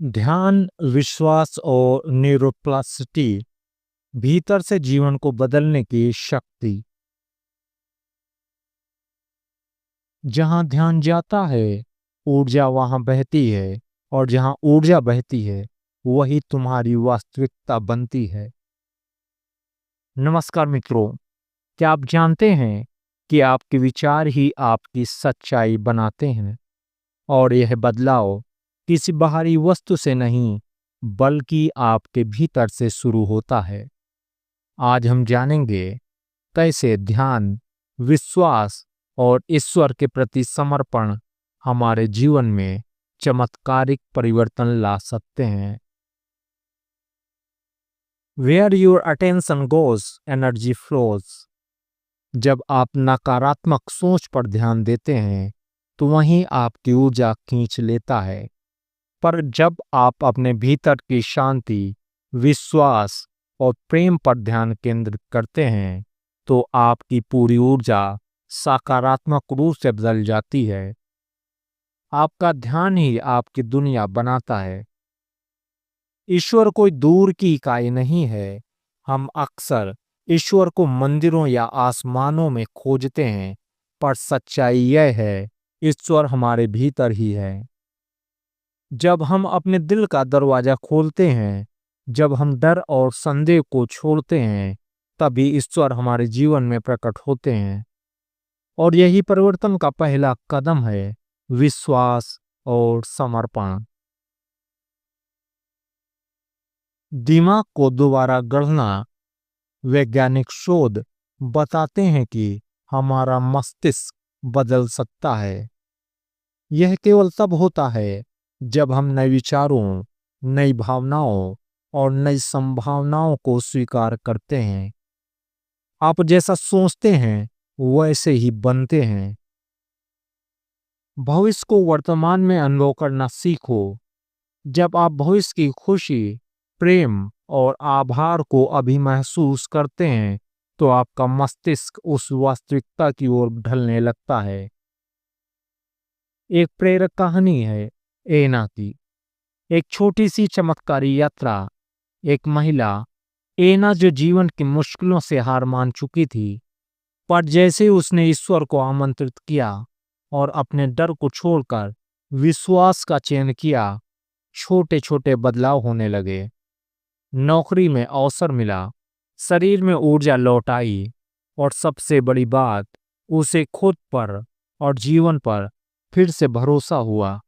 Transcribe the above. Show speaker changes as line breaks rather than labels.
ध्यान, विश्वास और न्यूरोप्लास्टिसिटी भीतर से जीवन को बदलने की शक्ति। जहां ध्यान जाता है, ऊर्जा वहां बहती है, और जहां ऊर्जा बहती है, वही तुम्हारी वास्तविकता बनती है। नमस्कार मित्रों, क्या आप जानते हैं कि आपके विचार ही आपकी सच्चाई बनाते हैं? और यह बदलाव किसी बाहरी वस्तु से नहीं, बल्कि आपके भीतर से शुरू होता है। आज हम जानेंगे कैसे ध्यान, विश्वास और ईश्वर के प्रति समर्पण हमारे जीवन में चमत्कारिक परिवर्तन ला सकते हैं। Where your attention goes, energy flows। जब आप नकारात्मक सोच पर ध्यान देते हैं, तो वहीं आपकी ऊर्जा खींच लेता है। पर जब आप अपने भीतर की शांति, विश्वास और प्रेम पर ध्यान केंद्रित करते हैं, तो आपकी पूरी ऊर्जा सकारात्मक रूप से बदल जाती है। आपका ध्यान ही आपकी दुनिया बनाता है। ईश्वर कोई दूर की इकाई नहीं है। हम अक्सर ईश्वर को मंदिरों या आसमानों में खोजते हैं, पर सच्चाई यह है, ईश्वर हमारे भीतर ही है। जब हम अपने दिल का दरवाजा खोलते हैं, जब हम डर और संदेह को छोड़ते हैं, तभी ईश्वर हमारे जीवन में प्रकट होते हैं। और यही परिवर्तन का पहला कदम है, विश्वास और समर्पण। दिमाग को दोबारा गढ़ना। वैज्ञानिक शोध बताते हैं कि हमारा मस्तिष्क बदल सकता है। यह केवल तब होता है जब हम नए विचारों, नई भावनाओं और नई संभावनाओं को स्वीकार करते हैं। आप जैसा सोचते हैं, वैसे ही बनते हैं। भविष्य को वर्तमान में अनुभव करना सीखो। जब आप भविष्य की खुशी, प्रेम और आभार को अभी महसूस करते हैं, तो आपका मस्तिष्क उस वास्तविकता की ओर ढलने लगता है। एक प्रेरक कहानी है एना की। एक छोटी सी चमत्कारी यात्रा। एक महिला, एना, जो जीवन की मुश्किलों से हार मान चुकी थी, पर जैसे उसने ईश्वर को आमंत्रित किया और अपने डर को छोड़कर विश्वास का चयन किया, छोटे छोटे बदलाव होने लगे। नौकरी में अवसर मिला, शरीर में ऊर्जा लौट आई, और सबसे बड़ी बात, उसे खुद पर और जीवन पर फिर से भरोसा हुआ।